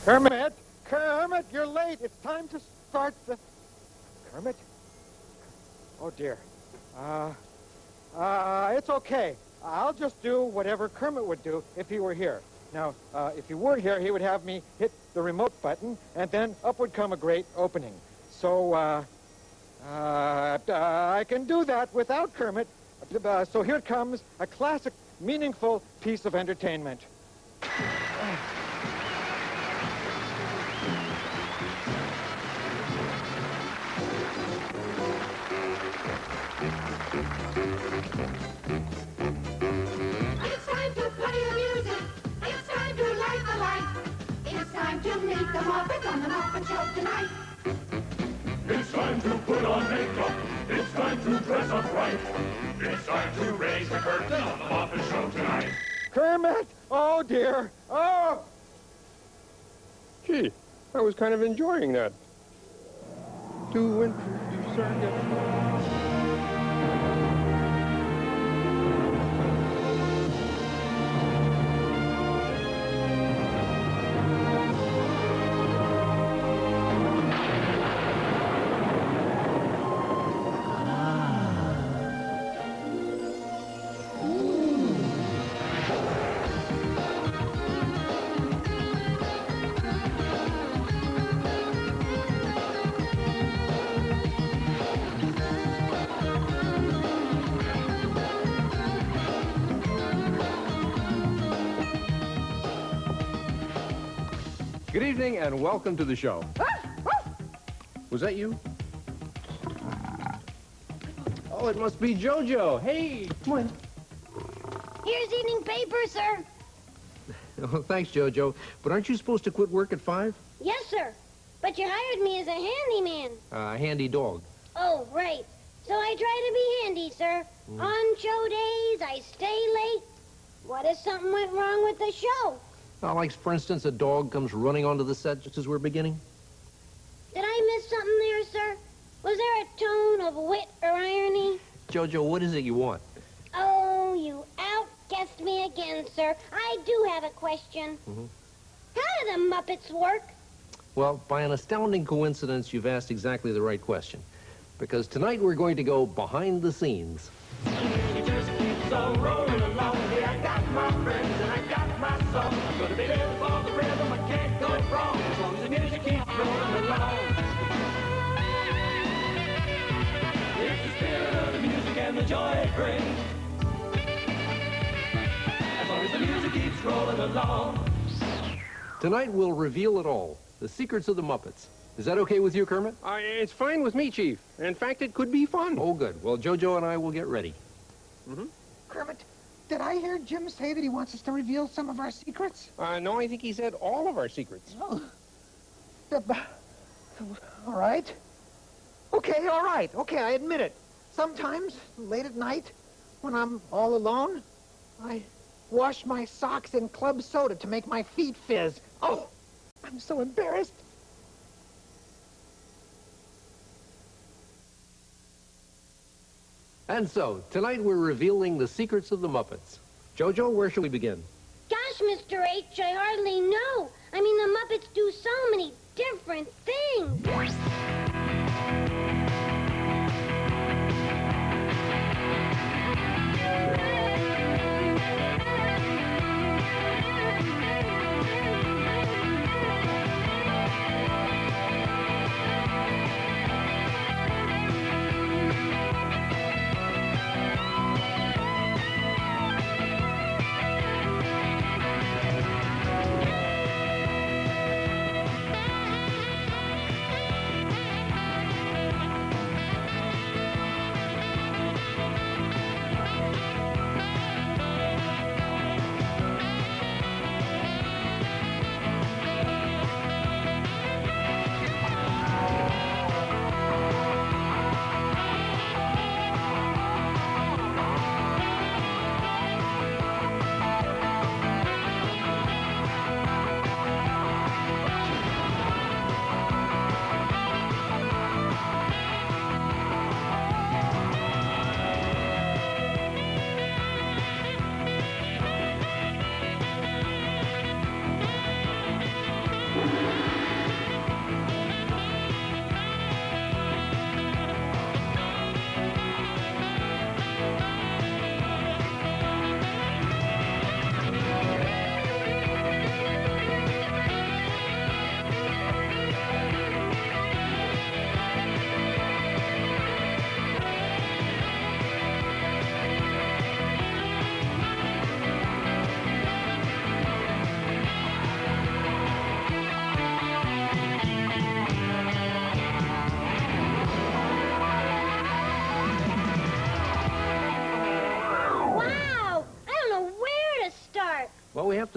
Kermit! Kermit, you're late. It's time to start the... Kermit? Oh, dear. It's okay. I'll just do whatever Kermit would do if he were here. Now, if he were here, he would have me hit the remote button, and then up would come a great opening. So, I can do that without Kermit. So here comes a classic, meaningful piece of entertainment. The Muppets on the Muppet Show tonight. It's time to put on makeup. It's time to dress up right. It's time to raise the curtain on the Muppet Show tonight. Kermit! Oh, dear. Oh! Gee, I was kind of enjoying that. To introduce our guest. Good evening and welcome to the show. Was that you? Oh, it must be JoJo. Hey, come on. Here's evening paper, sir. Oh, thanks, JoJo. But aren't you supposed to quit work at 5? Yes, sir. But you hired me as a handyman. Handy dog. Oh, right. So I try to be handy, sir. On show days, I stay late. What if something went wrong with the show? Like, for instance, a dog comes running onto the set just as we're beginning. Did I miss something there, sir? Was there a tone of wit or irony? JoJo, what is it you want? Oh, you outguessed me again, sir. I do have a question. How do the Muppets work? Well, by an astounding coincidence, you've asked exactly the right question. Because tonight we're going to go behind the scenes. It just keeps on rolling along. Yeah, I got my friends and I got my song. I'm gonna be there for the rhythm. I can't go wrong as long as the music keeps rolling along. It's the spirit of the music and the joy it brings. As long as the music keeps rolling along. Tonight we'll reveal it all. The secrets of the Muppets. Is that okay with you, Kermit? It's fine with me, Chief. In fact, it could be fun. Oh, good. Well, JoJo and I will get ready. Kermit, did I hear Jim say that he wants us to reveal some of our secrets? No, I think he said all of our secrets. Oh. All right. Okay, all right. Okay, I admit it. Sometimes, late at night, when I'm all alone, I wash my socks in club soda to make my feet fizz. Oh, I'm so embarrassed. And so, tonight we're revealing the secrets of the Muppets. JoJo, where shall we begin? Gosh, Mr. H, I hardly know. I mean, the Muppets do so many different things.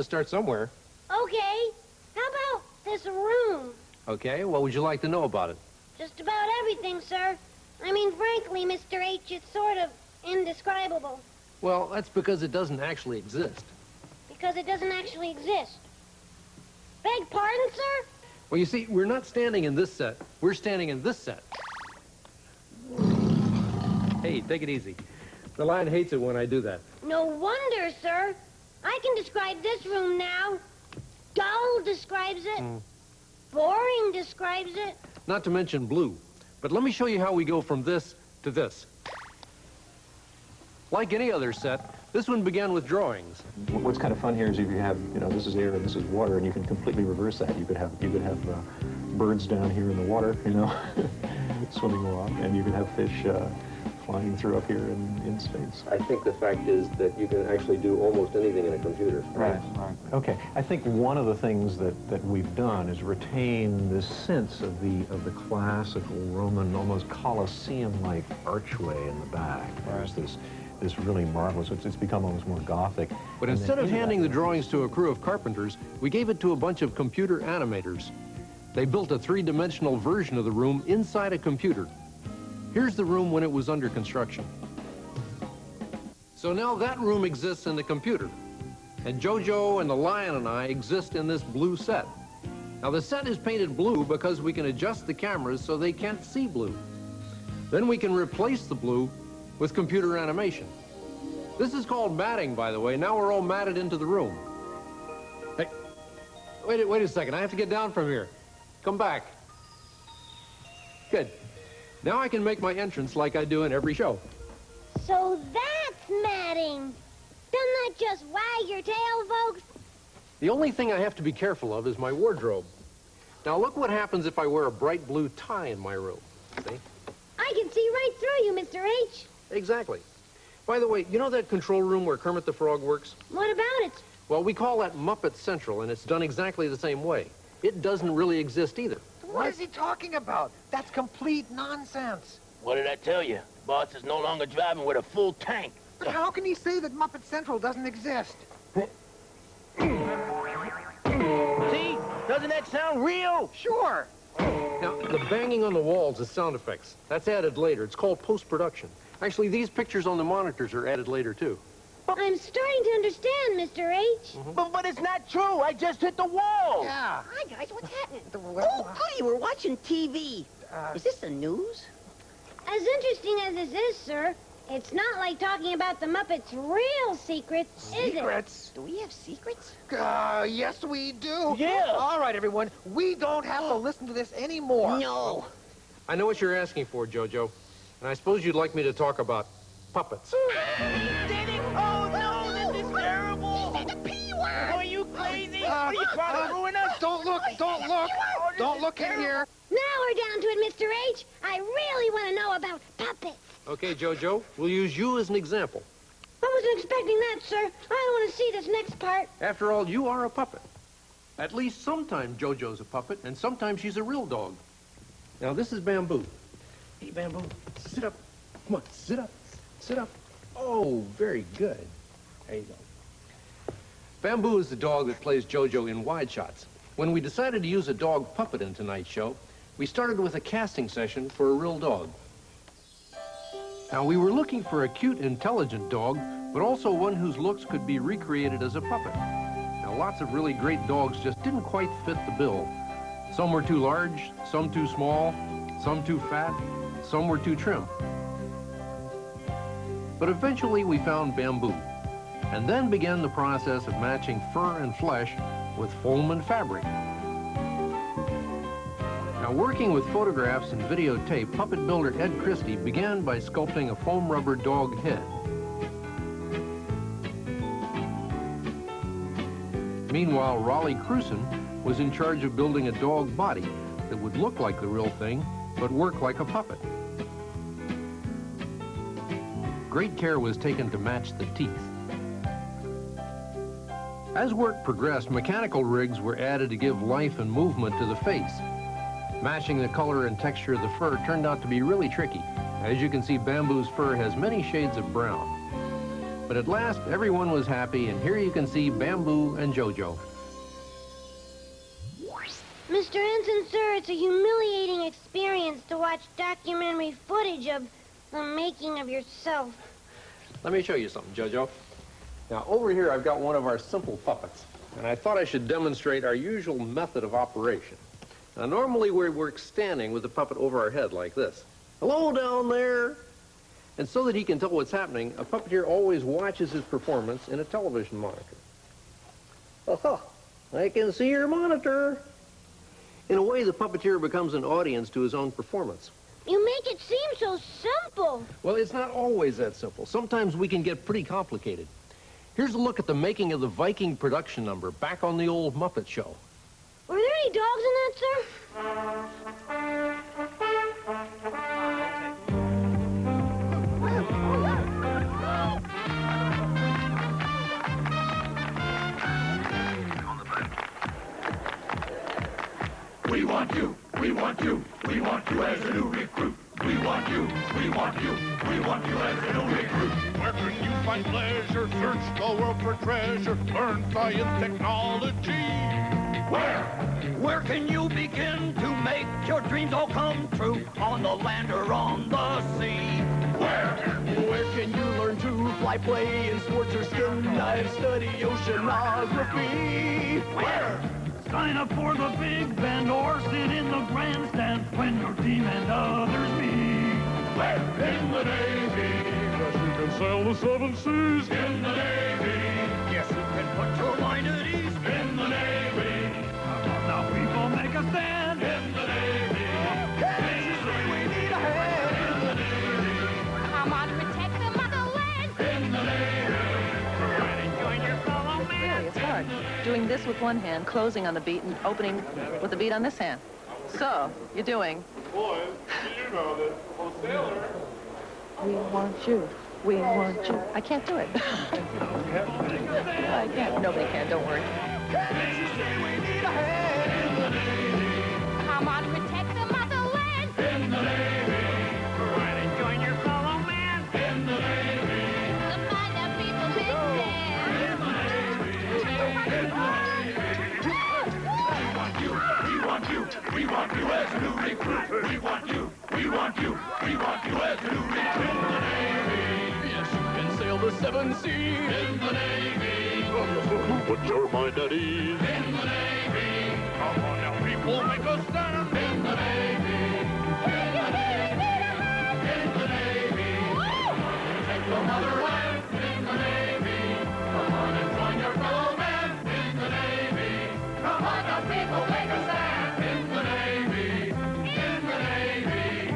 start somewhere. Okay. How about this room? Okay, what would you like to know about it? Just about everything, sir. I mean, frankly, Mr. H, it's sort of indescribable. Well, that's because it doesn't actually exist. Because it doesn't actually exist. Beg pardon, sir? Well, you see, we're not standing in this set. We're standing in this set. Hey, take it easy. The lion hates it when I do that. No wonder, sir. I can describe this room now. Dull describes it. Boring describes it. Not to mention blue. But let me show you how we go from this to this. Like any other set, this one began with drawings. What's kind of fun here is if you have, you know, this is air and this is water, and you can completely reverse that. You could have birds down here in the water, you know, swimming along, and you could have fish flying through up here in space. I think the fact is that you can actually do almost anything in a computer. Right. Okay. I think one of the things that we've done is retain this sense of the classical Roman, almost Colosseum-like archway in the back. There's this really marvelous, it's become almost more Gothic. But instead of handing the drawings to a crew of carpenters, we gave it to a bunch of computer animators. They built a three-dimensional version of the room inside a computer. Here's the room when it was under construction. So now that room exists in the computer. And JoJo and the lion and I exist in this blue set. Now the set is painted blue because we can adjust the cameras so they can't see blue. Then we can replace the blue with computer animation. This is called matting, by the way. Now we're all matted into the room. Hey, wait a second. I have to get down from here. Come back. Good. Now I can make my entrance like I do in every show. So that's matting. Doesn't that just wag your tail, folks? The only thing I have to be careful of is my wardrobe. Now look what happens if I wear a bright blue tie in my room. See? I can see right through you, Mr. H. Exactly. By the way, you know that control room where Kermit the Frog works? What about it? Well, we call that Muppet Central, and it's done exactly the same way. It doesn't really exist either. What is he talking about? That's complete nonsense. What did I tell you? Boss is no longer driving with a full tank. But how can he say that Muppet Central doesn't exist? See? Doesn't that sound real? Sure. Now, the banging on the walls is sound effects. That's added later. It's called post-production. Actually, these pictures on the monitors are added later, too. I'm starting to understand, Mr. H. But it's not true. I just hit the wall. Yeah. Hi, guys. What's happening? Well, Hey, we're watching TV. Is this the news? As interesting as this is, sir, it's not like talking about the Muppets' real secrets, is it? secrets? Do we have secrets? Yes, we do. Yeah. All right, everyone. We don't have to listen to this anymore. No. I know what you're asking for, JoJo. And I suppose you'd like me to talk about puppets. Did it? Oh, no, this is terrible. The P word. Are you crazy? Are you trying to ruin us? Don't look. Don't look. Don't look in here. Now we're down to it, Mr. H. I really want to know about puppets. Okay, JoJo, we'll use you as an example. I wasn't expecting that, sir. I want to see this next part. After all, you are a puppet. At least sometimes JoJo's a puppet, and sometimes she's a real dog. Now, this is Bamboo. Hey, Bamboo, sit up. Come on, sit up. Sit up. Oh, very good. There you go. Bamboo is the dog that plays JoJo in wide shots. When we decided to use a dog puppet in tonight's show, we started with a casting session for a real dog. Now, we were looking for a cute, intelligent dog, but also one whose looks could be recreated as a puppet. Now, lots of really great dogs just didn't quite fit the bill. Some were too large, some too small, some too fat, some were too trim. But eventually we found Bamboo, and then began the process of matching fur and flesh with foam and fabric. Now, working with photographs and videotape, puppet builder Ed Christie began by sculpting a foam rubber dog head. Meanwhile, Raleigh Cruson was in charge of building a dog body that would look like the real thing, but work like a puppet. Great care was taken to match the teeth. As work progressed, mechanical rigs were added to give life and movement to the face. Matching the color and texture of the fur turned out to be really tricky. As you can see, Bamboo's fur has many shades of brown. But at last, everyone was happy, and here you can see Bamboo and JoJo. Mr. Henson, sir, it's a humiliating experience to watch documentary footage of the making of yourself. Let me show you something, JoJo. Now, over here, I've got one of our simple puppets, and I thought I should demonstrate our usual method of operation. Now, normally we work standing with the puppet over our head like this. Hello down there! And so that he can tell what's happening, a puppeteer always watches his performance in a television monitor. Oh, I can see your monitor. In a way, the puppeteer becomes an audience to his own performance. You make it seem so simple. Well, it's not always that simple. Sometimes we can get pretty complicated. Here's a look at the making of the Viking production number back on the old Muppet Show. Were there any dogs in that, sir? We want you, we want you, we want you as a new recruit. We want you, we want you, we want you as a new recruit. Where can you find pleasure? Search the world for treasure. Learn science, technology. Where can you begin to make your dreams all come true? On the land or on the sea? Where can you learn to fly, play in sports or skin dive, study oceanography? Sign up for the big band or sit in the grandstand when your team and others meet. In the Navy. Yes, you can sail the 7 seas. In the Navy. Yes, you can put your mind at ease. In the Navy. Come on now, people, make a stand. In the Navy. We need a hand. In the Navy. Come on, protect the motherland. In the Navy. And join your fellow man. Really, it's hard. Doing this with one hand, closing on the beat, and opening with the beat on this hand. So, you're doing... Boys, you know that for sailor. We want you. We want you. I can't do it. I can't. Nobody can. Don't worry. Come on, protect the motherland. In the Navy. Ride and join your fellow man. In the Navy. To find out people missing. In the Navy. In the Navy. We want you, we want you, we want you as a new recruit. We want you, we want you, we want you as a new recruit. In the Navy. Yes, you can sail the 7 seas. In the Navy. Put your mind at ease. In the Navy. Come on now, people, make a stand. In the Navy. In the Navy. In the Navy. Come on and take the motherland. In the Navy. Come on and join your fellow man. In the Navy. Come on now, people, make a stand. In the Navy. In the Navy.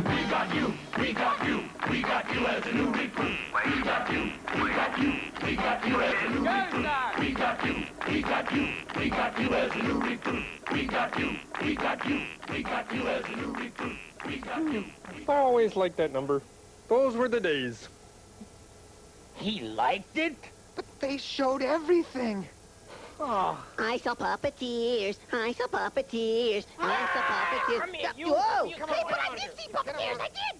We got you. We got you. We got you as a new recruit. We got you. We got you. We got you as a new recruit. We got you. We got you. We got you as a new recruit. We got you. We got you. We got you as a new recruit. We got you. I always liked that number. Those were the days. He liked it? But they showed everything. Oh. I saw puppeteers. I saw puppeteers. I saw puppeteers. Come here, you. Whoa! You come Hey, on but I down did here. see puppeteers. I did.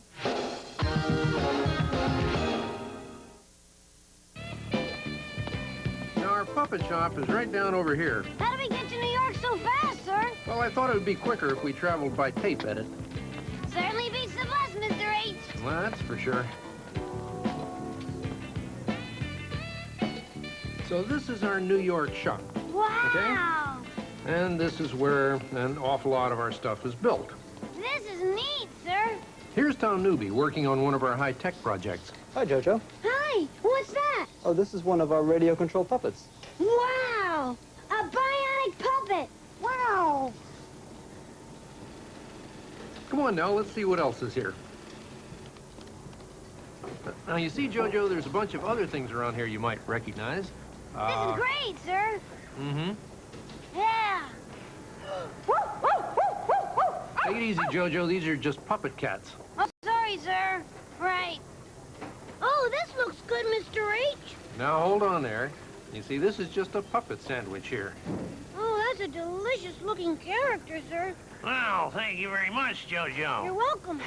Now, our puppet shop is right down over here. How do we get to New York so fast, sir? Well, I thought it would be quicker if we traveled by tape edit. Certainly beats the bus, Mr. H. Well, that's for sure. So this is our New York shop. Wow. And this is where an awful lot of our stuff is built. This is neat, sir. Here's Tom Newby working on one of our high-tech projects. Hi, Jojo. Hi, what's that? Oh, this is one of our radio control puppets. Wow, a bionic puppet. Wow. Come on now, let's see what else is here. Now, you see, Jojo, there's a bunch of other things around here you might recognize. This is great, sir. Mm-hmm. Yeah. Take it easy, Jojo. These are just puppet cats. Oh, sorry, sir. Right. Oh, this looks good, Mr. H. Now, hold on there. You see, this is just a puppet sandwich here. Oh, that's a delicious-looking character, sir. Well, thank you very much, JoJo. You're welcome.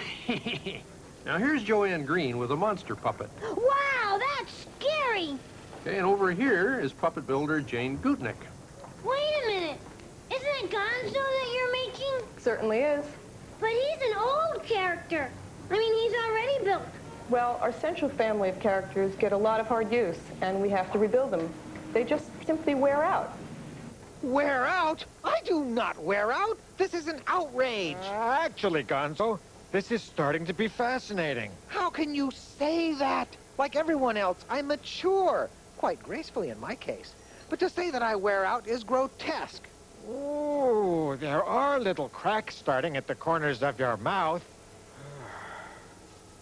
Now, here's Joanne Green with a monster puppet. Wow, that's scary. Jerry. Okay, and over here is puppet builder Jane Gutnick. Wait a minute. Isn't it Gonzo that you're making? Certainly is. But he's an old character. I mean, he's already built. Well, our central family of characters get a lot of hard use, and we have to rebuild them. They just simply wear out. Wear out? I do not wear out. This is an outrage. Actually, Gonzo, this is starting to be fascinating. How can you say that? Like everyone else, I mature. Quite gracefully in my case. But to say that I wear out is grotesque. Ooh, there are little cracks starting at the corners of your mouth.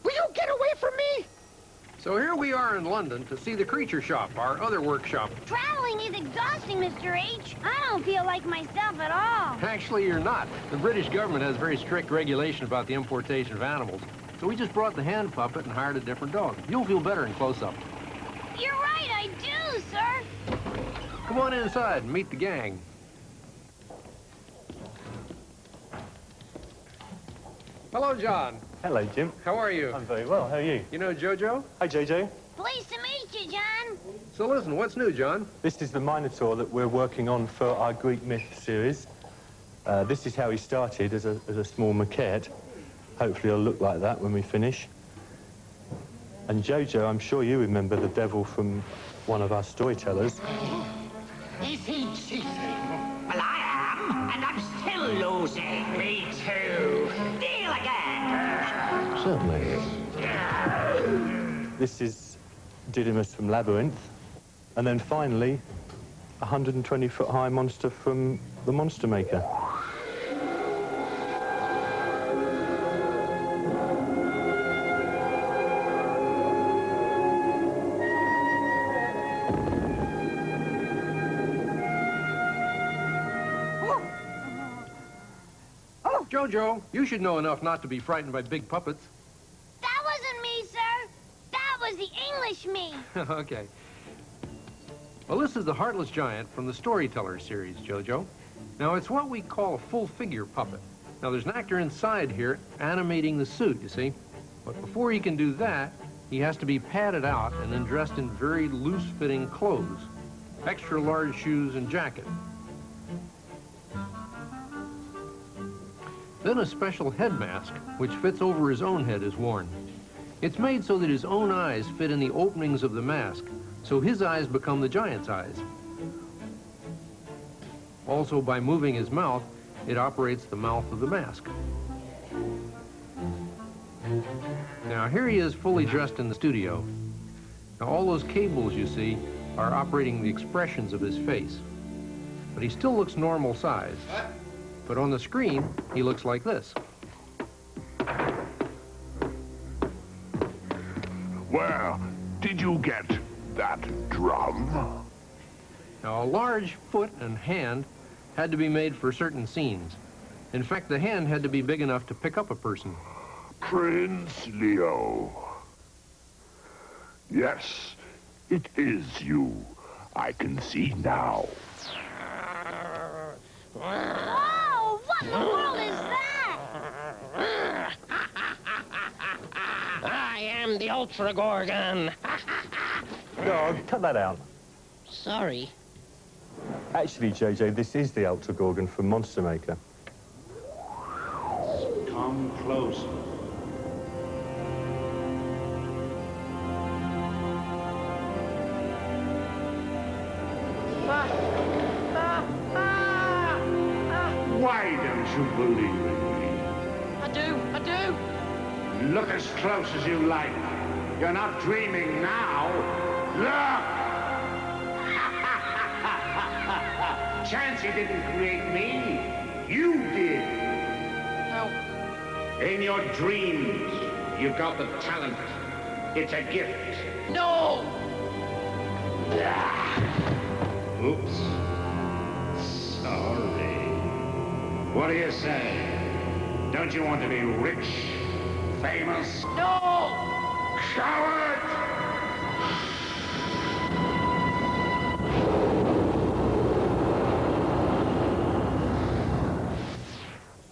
Will you get away from me? So here we are in London to see the Creature Shop, our other workshop. Traveling is exhausting, Mr. H. I don't feel like myself at all. Actually, you're not. The British government has very strict regulation about the importation of animals. So we just brought the hand puppet and hired a different dog. You'll feel better in close-up. You're right, I do, sir. Come on inside and meet the gang. Hello, John. Hello, Jim. How are you? I'm very well. How are you? You know Jojo? Hi, Jojo. Pleased to meet you, John. So listen, what's new, John? This is the Minotaur that we're working on for our Greek myth series. This is how he started as a small maquette. Hopefully it'll look like that when we finish. And Jojo, I'm sure you remember the devil from one of our storytellers. Is he cheating? Well, I am, and I'm still losing. Me too. Deal again. Certainly. This is Didymus from Labyrinth. And then finally, a 120-foot-high monster from the Monster Maker. Jojo, you should know enough not to be frightened by big puppets. That wasn't me, sir. That was the English me. Okay. Well, this is the Heartless Giant from the Storyteller series, Jojo. Now, it's what we call a full-figure puppet. Now, there's an actor inside here animating the suit, you see. But before he can do that, he has to be padded out and then dressed in very loose-fitting clothes. Extra large shoes and jacket. Then a special head mask, which fits over his own head, is worn. It's made so that his own eyes fit in the openings of the mask, so his eyes become the giant's eyes. Also, by moving his mouth, it operates the mouth of the mask. Now, here he is fully dressed in the studio. Now, all those cables you see are operating the expressions of his face. But he still looks normal size. But on the screen, he looks like this. Where did you get that drum? Now, a large foot and hand had to be made for certain scenes. In fact, the hand had to be big enough to pick up a person. Prince Leo. Yes, it is you. I can see now. Whoa! What in the world is that? I am the Ultra Gorgon. Dog, cut that out. Sorry. Actually, JJ, this is the Ultra Gorgon from Monster Maker. Come close. Why don't you believe in me? I do. Look as close as you like. You're not dreaming now. Look! Chance you didn't create me. You did. No. In your dreams, you've got the talent. It's a gift. No! Oops. Sorry. What do you say? Don't you want to be rich, famous? No! Coward!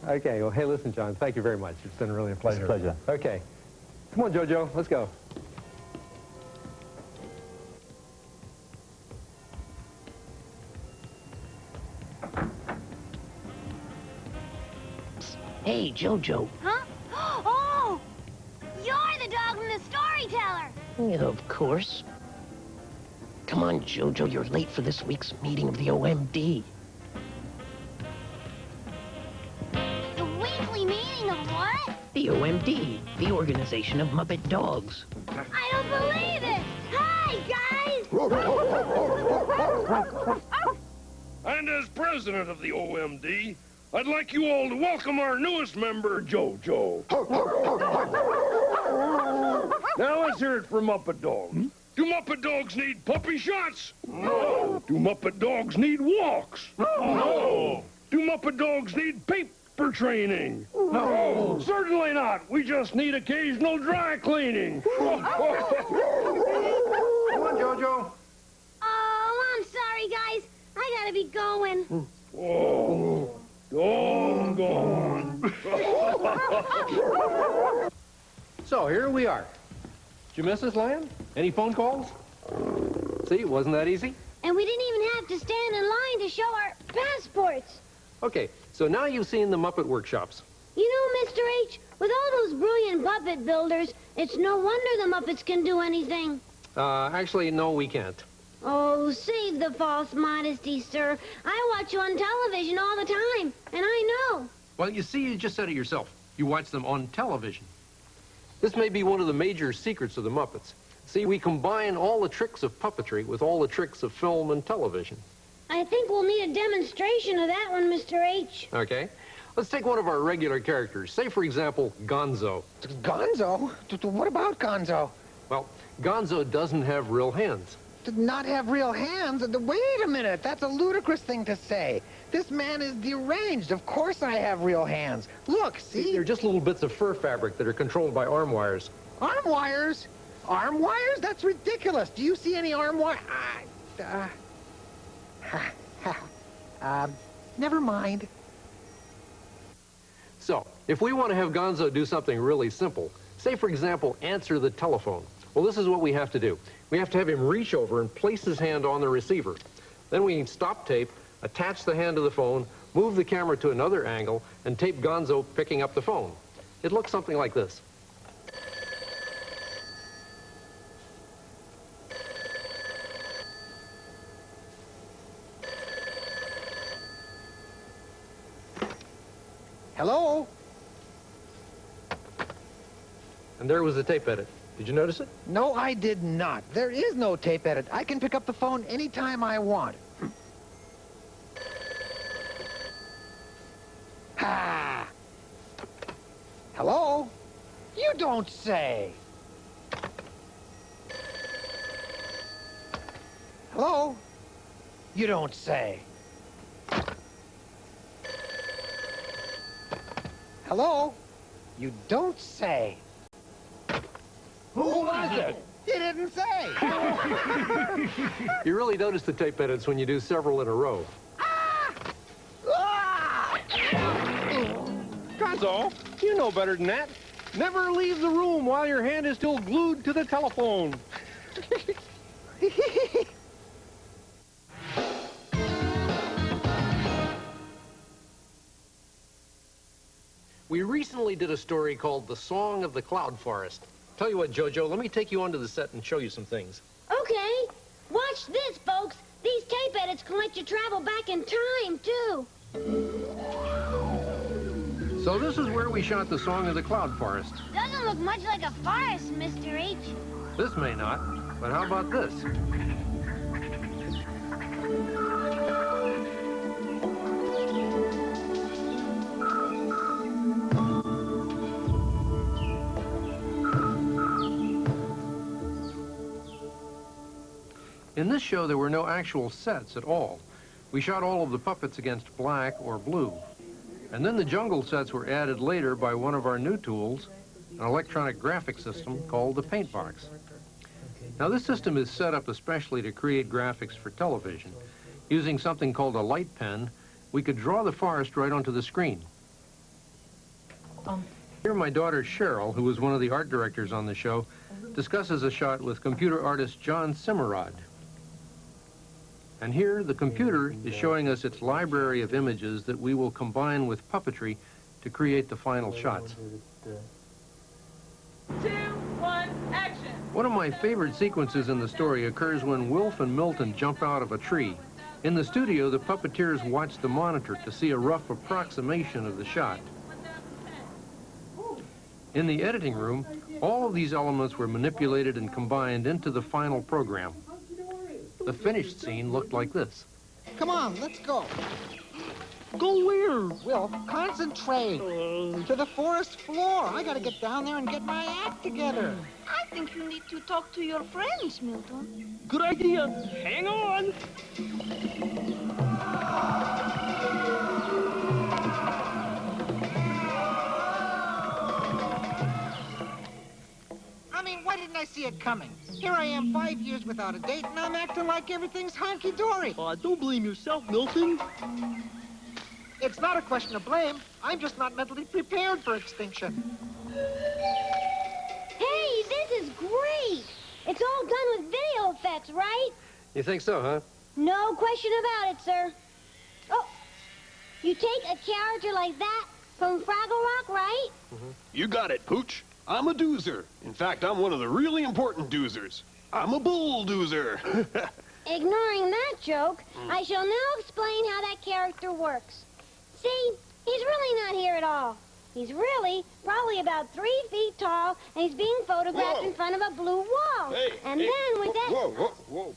Okay, well, hey, listen, John, thank you very much. It's been really a pleasure. It's a pleasure. Okay. Come on, Jojo, let's go. Hey, Jojo. Huh? Oh! You're the dog from the storyteller. Yeah, of course. Come on, Jojo, you're late for this week's meeting of the OMD. The weekly meeting of what? The OMD, the Organization of Muppet Dogs. I don't believe it. Hi, guys. And as president of the OMD, I'd like you all to welcome our newest member, Jojo. Now let's hear it from Muppet Dogs. Do Muppet Dogs need puppy shots? No. Do Muppet Dogs need walks? No. Do Muppet Dogs need paper training? No. Certainly not. We just need occasional dry cleaning. Come on, Jojo. Oh, I'm sorry, guys. I gotta be going. Oh, gone. So, here we are. Did you miss us, Lion? Any phone calls? See, wasn't that easy? And we didn't even have to stand in line to show our passports. Okay, so now you've seen the Muppet workshops. You know, Mr. H, with all those brilliant puppet builders, it's no wonder the Muppets can do anything. Actually, no, we can't. Oh, save the false modesty, sir. I watch you on television all the time, and I know. Well, you see, you just said it yourself. You watch them on television. This may be one of the major secrets of the Muppets. See, we combine all the tricks of puppetry with all the tricks of film and television. I think we'll need a demonstration of that one, Mr. H. Okay. Let's take one of our regular characters. Say, for example, Gonzo. Gonzo? What about Gonzo? Well, Gonzo doesn't have real hands. Did not have real hands? Wait a minute. That's a ludicrous thing to say. This man is deranged. Of course I have real hands. Look, see? They're just little bits of fur fabric that are controlled by arm wires. Arm wires? Arm wires? That's ridiculous. Do you see any arm wire? Never mind. So, if we want to have Gonzo do something really simple, say, for example, answer the telephone. Well, this is what we have to do. We have to have him reach over and place his hand on the receiver. Then we stop tape, attach the hand to the phone, move the camera to another angle, and tape Gonzo picking up the phone. It looks something like this. Hello? And there was the tape edit. Did you notice it? No, I did not. There is no tape edit. I can pick up the phone anytime I want. Ha! Hello? You don't say. Hello? You don't say. Hello? You don't say. Who was it? You didn't say. You really notice the tape edits when you do several in a row. Gonzo, you know better than that. Never leave the room while your hand is still glued to the telephone. We recently did a story called The Song of the Cloud Forest. Tell you what, Jojo, let me take you onto the set and show you some things. Okay. Watch this, folks. These tape edits can let you travel back in time, too. So this is where we shot The Song of the Cloud Forest. Doesn't look much like a forest, Mr. H. This may not, but how about this? In this show, there were no actual sets at all. We shot all of the puppets against black or blue. And then the jungle sets were added later by one of our new tools, an electronic graphic system called the Paint Box. Now, this system is set up especially to create graphics for television. Using something called a light pen, we could draw the forest right onto the screen. Here, my daughter Cheryl, who was one of the art directors on the show, discusses a shot with computer artist John Simmerod. And here, the computer is showing us its library of images that we will combine with puppetry to to create the final shots. 2, 1, action! One of my favorite sequences in the story occurs when Wilf and Milton jump out of a tree. In the studio, the puppeteers watch the monitor to see a rough approximation of the shot. In the editing room, all of these elements were manipulated and combined into the final program. The finished scene looked like this. Come on, let's go. Go where? Will, concentrate. To the forest floor. I gotta get down there and get my act together. I think you need to talk to your friends, Milton. Good idea. Hang on. I mean, why didn't I see it coming? Here I am 5 years without a date, and I'm acting like everything's honky-dory. Don't blame yourself, Milton. It's not a question of blame. I'm just not mentally prepared for extinction. Hey, this is great! It's all done with video effects, right? You think so, huh? No question about it, sir. Oh, you take a character like that from Fraggle Rock, right? You got it, Pooch. I'm a doozer. In fact, I'm one of the really important doozers. I'm a bulldozer. Ignoring that joke, I shall now explain how that character works. See, he's really not here at all. He's really probably about 3 feet tall, and he's being photographed in front of a blue wall. And then with that...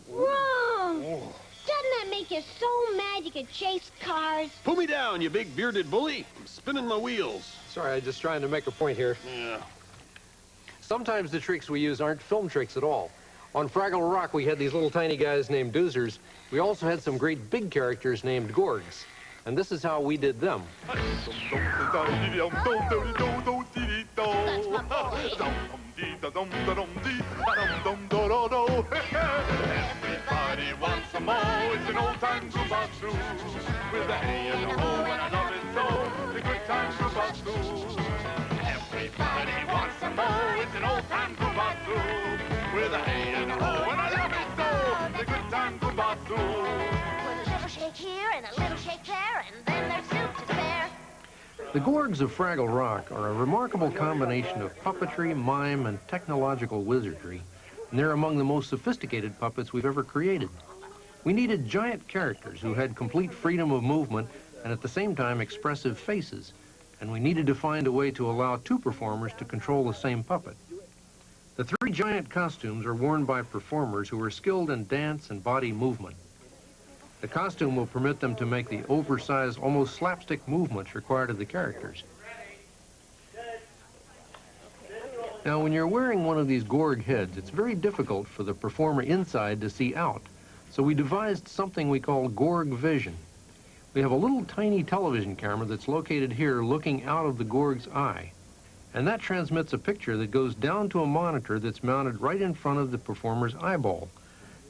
Wrong! Doesn't that make you so mad you could chase cars? Pull me down, you big bearded bully. I'm spinning my wheels. Sorry, I'm just trying to make a point here. Yeah. Sometimes the tricks we use aren't film tricks at all. On Fraggle Rock, we had these little tiny guys named doozers. We also had some great big characters named gorgs. And this is how we did them. Everybody wants some more. It's an old time Kubatu with a hey and a ho, and I love it so. The good time Kubatu. Everybody wants some more. It's an old time Kubatu with a hey and a ho, and I love it so. The good time Kubatu. With a little shake here and a little shake there, and then there's soup to spare. The gorgs of Fraggle Rock are a remarkable combination of puppetry, mime, and technological wizardry, and they're among the most sophisticated puppets we've ever created. We needed giant characters who had complete freedom of movement and at the same time expressive faces, and we needed to find a way to allow 2 performers to control the same puppet. The 3 giant costumes are worn by performers who are skilled in dance and body movement. The costume will permit them to make the oversized, almost slapstick movements required of the characters. Now, when you're wearing one of these gorg heads, it's very difficult for the performer inside to see out. So we devised something we call gorg vision. We have a little tiny television camera that's located here looking out of the gorg's eye. And that transmits a picture that goes down to a monitor that's mounted right in front of the performer's eyeball.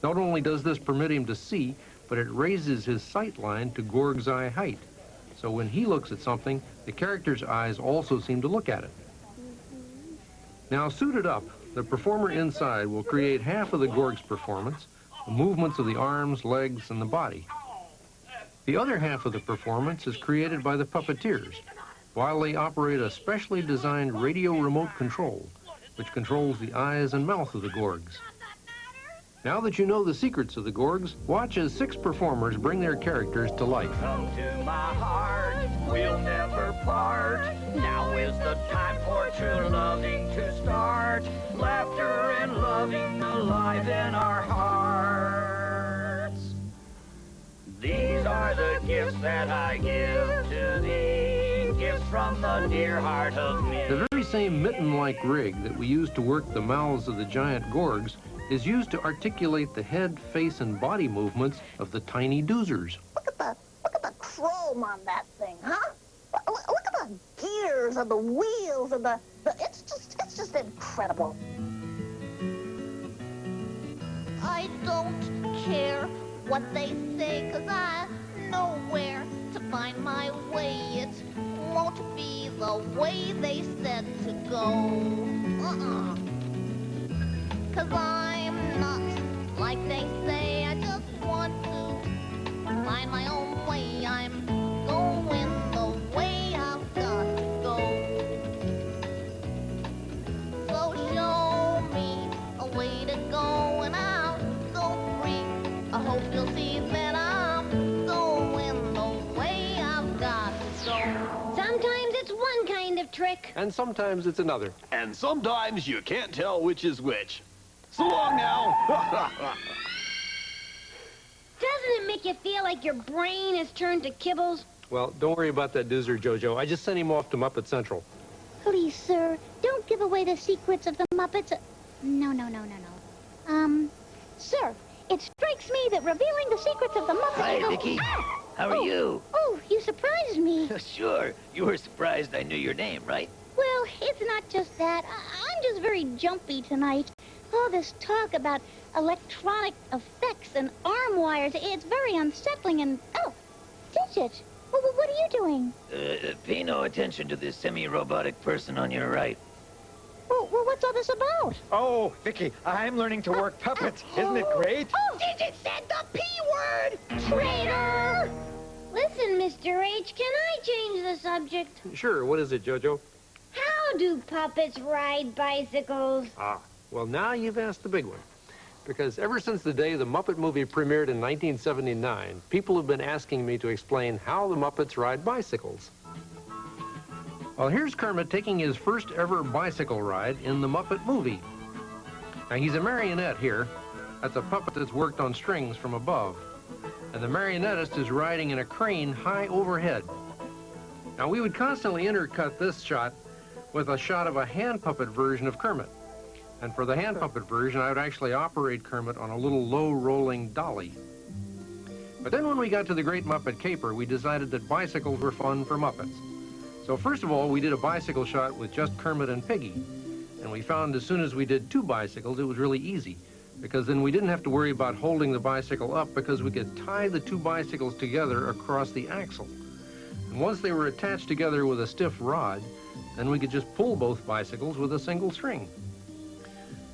Not only does this permit him to see, but it raises his sight line to gorg's eye height. So when he looks at something, the character's eyes also seem to look at it. Now, suited up, the performer inside will create half of the gorg's performance, the movements of the arms, legs, and the body. The other half of the performance is created by the puppeteers, while they operate a specially designed radio remote control, which controls the eyes and mouth of the gorgs. Now that you know the secrets of the gorgs, watch as 6 performers bring their characters to life. Come to my heart, we'll never part. Now is the time for true loving to start. Laughter and loving alive in our hearts. These are the gifts that I give to thee, gifts from the dear heart of me. The very same mitten-like rig that we use to work the mouths of the giant gorgs is used to articulate the head, face, and body movements of the tiny doozers. Look at the chrome on that thing, huh? Look at the gears and the wheels and it's just incredible. I don't care what they say, 'cause I know where to find my way. It won't be the way they said to go. 'Cause I'm not like they say. I just want to find my own way. I'm going the way I've got of trick. And sometimes it's another. And sometimes you can't tell which is which. So long now. Doesn't it make you feel like your brain has turned to kibbles? Well, don't worry about that doozer, Jojo. I just sent him off to Muppet Central. Please, sir, don't give away the secrets of the Muppets. No. Sir, it strikes me that revealing the secrets of the Muppets... Hi, Vicky. Ah! How are you? Oh, you surprised me. Sure. You were surprised I knew your name, right? Well, it's not just that. I'm just very jumpy tonight. All this talk about electronic effects and arm wires, it's very unsettling and... Oh, Digit, what are you doing? Pay no attention to this semi-robotic person on your right. Well, what's all this about? Oh, Vicky, I'm learning to work puppets. Isn't it great? Oh, Digit said the P word! Traitor! Listen, Mr. H, can I change the subject? Sure, what is it, Jojo? How do puppets ride bicycles? Ah, well, now you've asked the big one. Because ever since the day the Muppet movie premiered in 1979, people have been asking me to explain how the Muppets ride bicycles. Well, here's Kermit taking his first ever bicycle ride in the Muppet movie. Now, he's a marionette here. That's a puppet that's worked on strings from above. And the marionettist is riding in a crane high overhead. Now, we would constantly intercut this shot with a shot of a hand puppet version of Kermit. And for the hand puppet version, I would actually operate Kermit on a little low-rolling dolly. But then when we got to the Great Muppet Caper, we decided that bicycles were fun for Muppets. So first of all, we did a bicycle shot with just Kermit and Piggy. And we found as soon as we did 2 bicycles, it was really easy, because then we didn't have to worry about holding the bicycle up, because we could tie the 2 bicycles together across the axle. And once they were attached together with a stiff rod, then we could just pull both bicycles with a single string.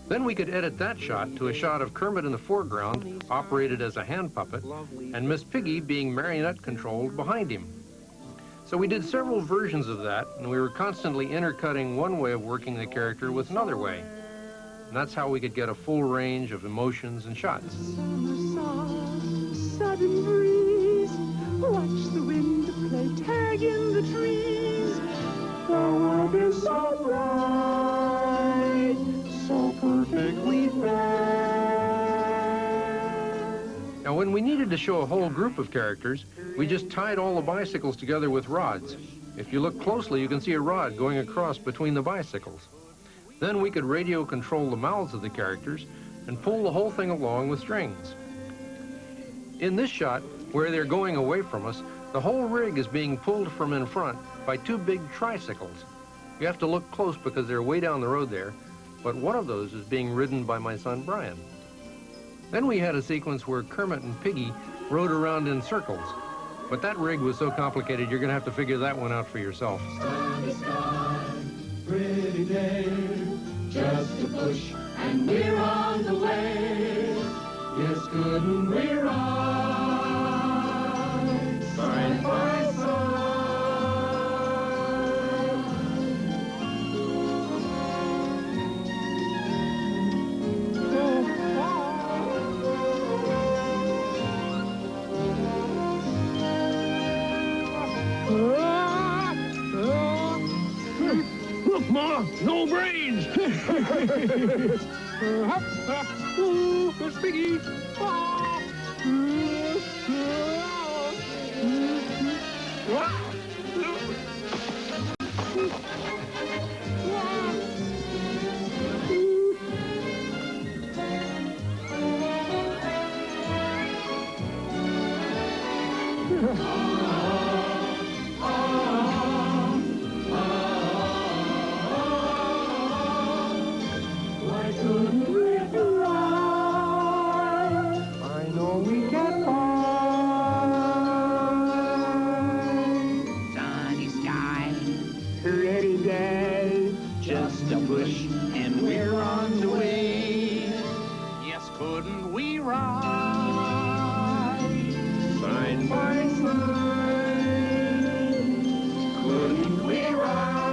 Then we could edit that shot to a shot of Kermit in the foreground, operated as a hand puppet, and Miss Piggy being marionette controlled behind him. So we did several versions of that, and we were constantly intercutting one way of working the character with another way. And that's how we could get a full range of emotions and shots. Sudden breeze, watch the wind play tag in the trees. The world is so bright, so perfectly fair. Now, when we needed to show a whole group of characters, we just tied all the bicycles together with rods. If you look closely, you can see a rod going across between the bicycles. Then we could radio control the mouths of the characters and pull the whole thing along with strings. In this shot, where they're going away from us, the whole rig is being pulled from in front by 2 big tricycles. You have to look close because they're way down the road there, but one of those is being ridden by my son Brian. Then we had a sequence where Kermit and Piggy rode around in circles. But that rig was so complicated, you're going to have to figure that one out for yourself. Sunny sky, pretty day, just a push and we're on the way. Yes, couldn't we ride side by side? Look, Ma, no brains. There's Piggy. Why couldn't we fly? I know we can fly. Sunny sky, Pretty day, just a push and we're on the way. Yes, couldn't we ride side by side. Couldn't we ride?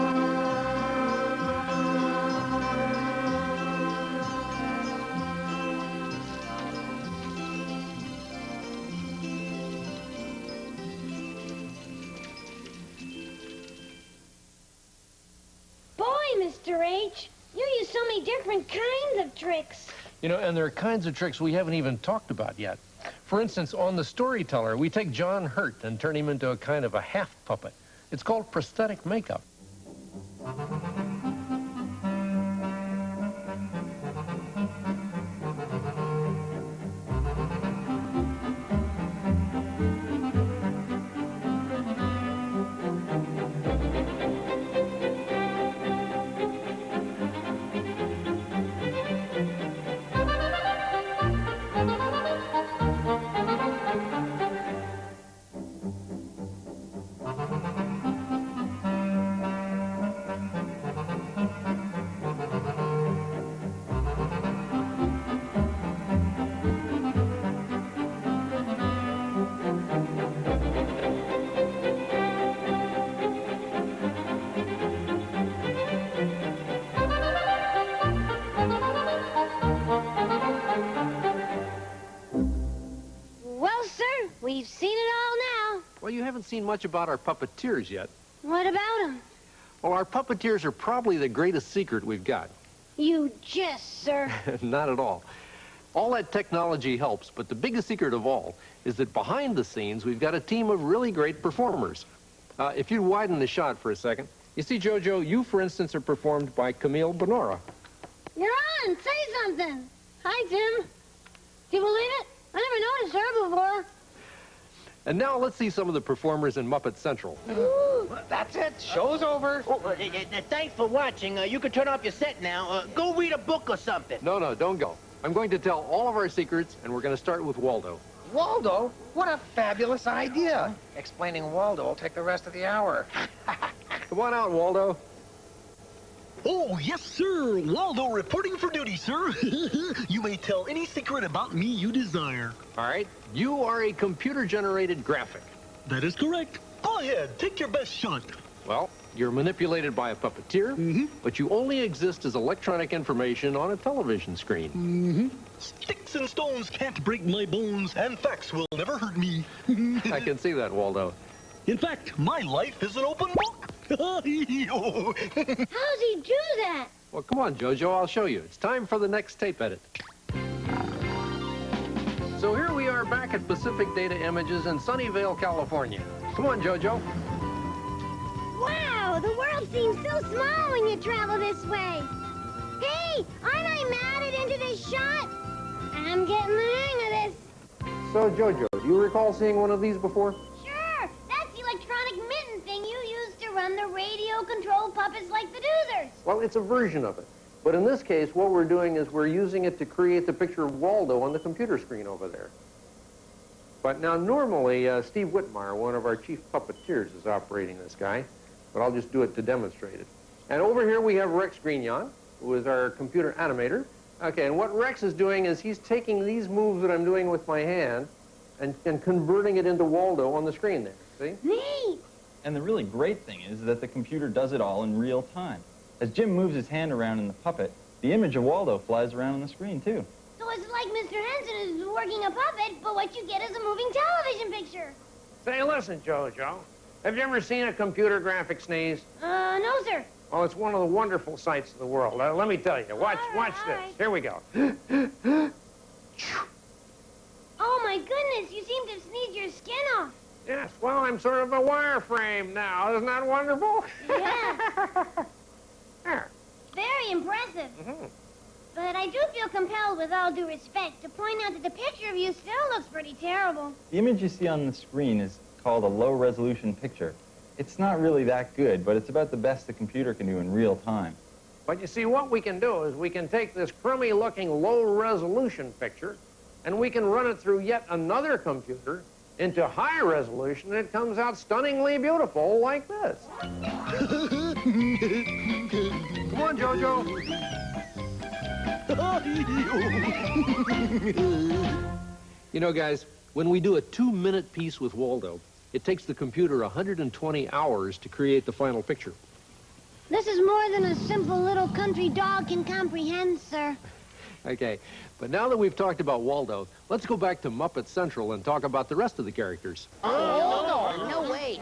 Mr. H. You use so many different kinds of tricks. You know, and there are kinds of tricks we haven't even talked about yet. For instance, on the Storyteller, we take John Hurt and turn him into a kind of a half puppet. It's called prosthetic makeup. Well, sir, we've seen it all now. Well, you haven't seen much about our puppeteers yet. What about them? Well, our puppeteers are probably the greatest secret we've got. You jest, sir. Not at all. All that technology helps, but the biggest secret of all is that behind the scenes, we've got a team of really great performers. If you'd widen the shot for a second, you see, Jojo, you, for instance, are performed by Camille Bonora. You're on. Say something. Hi, Tim. Do you believe it? I never noticed her before. And now let's see some of the performers in Muppet Central. That's it. Show's over. Thanks for watching. You can turn off your set now. Go read a book or something. No, don't go. I'm going to tell all of our secrets, and we're going to start with Waldo. Waldo? What a fabulous idea. Explaining Waldo will take the rest of the hour. Come on out, Waldo. Oh, yes, sir. Waldo reporting for duty, sir. You may tell any secret about me you desire. All right. You are a computer-generated graphic. That is correct. Go ahead. Take your best shot. Well, you're manipulated by a puppeteer, but you only exist as electronic information on a television screen. Sticks and stones can't break my bones, and facts will never hurt me. I can see that, Waldo. In fact, my life is an open book. How's he do that? Well, come on, Jojo, I'll show you. It's time for the next tape edit. So here we are back at Pacific Data Images in Sunnyvale, California. Come on, Jojo. Wow, the world seems so small when you travel this way. Hey, aren't I mounted into this shot? I'm getting the hang of this. So, Jojo, do you recall seeing one of these before? Sure, that's the electronic mitten thing you use to run the radio-controlled puppets like the Doozers. Well, it's a version of it. But in this case, what we're doing is we're using it to create the picture of Waldo on the computer screen over there. But now, normally, Steve Whitmire, one of our chief puppeteers, is operating this guy. But I'll just do it to demonstrate it. And over here we have Rex Grignon, who is our computer animator. Okay, and what Rex is doing is he's taking these moves that I'm doing with my hand and converting it into Waldo on the screen there, see? Neat! And the really great thing is that the computer does it all in real time. As Jim moves his hand around in the puppet, the image of Waldo flies around on the screen, too. So it's like Mr. Henson is working a puppet, but what you get is a moving television picture. Say, listen, Jojo. Have you ever seen a computer graphic sneeze? No, sir. Well, it's one of the wonderful sights of the world. Let me tell you. Watch this. Here we go. Oh, my goodness, you seem to sneeze your skin off. Yes, well, I'm sort of a wireframe now. Isn't that wonderful? Yeah. There. Very impressive. But I do feel compelled, with all due respect, to point out that the picture of you still looks pretty terrible. The image you see on the screen is called a low-resolution picture. It's not really that good, but it's about the best the computer can do in real time. But you see, what we can do is we can take this crummy-looking low-resolution picture and we can run it through yet another computer into high resolution, and it comes out stunningly beautiful like this. Come on, Jojo. You know, guys, when we do a 2-minute piece with Waldo, it takes the computer 120 hours to create the final picture. This is more than a simple little country dog can comprehend, sir. Okay, but now that we've talked about Waldo, let's go back to Muppet Central and talk about the rest of the characters. No way.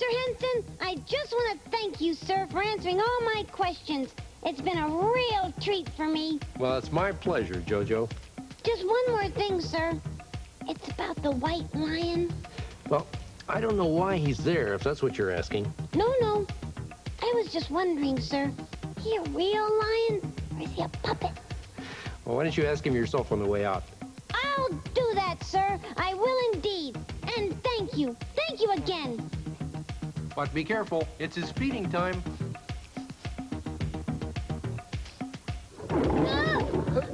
Mr. Henson, I just want to thank you, sir, for answering all my questions. It's been a real treat for me. Well, it's my pleasure, Jojo. Just one more thing, sir. It's about the white lion. Well, I don't know why he's there, if that's what you're asking. No. I was just wondering, sir. Is he a real lion, or is he a puppet? Well, why don't you ask him yourself on the way out? I'll do that, sir. I will indeed. And thank you. Thank you again. But be careful. It's his feeding time.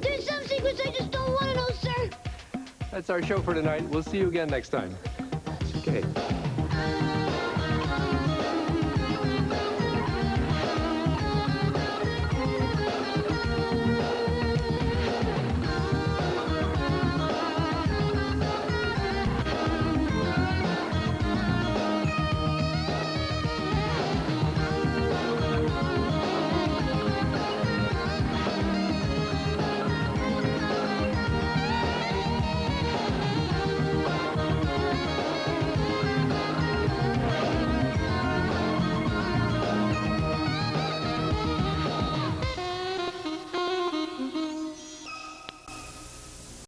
There's some secrets I just don't want to know, sir. That's our show for tonight. We'll see you again next time. Okay.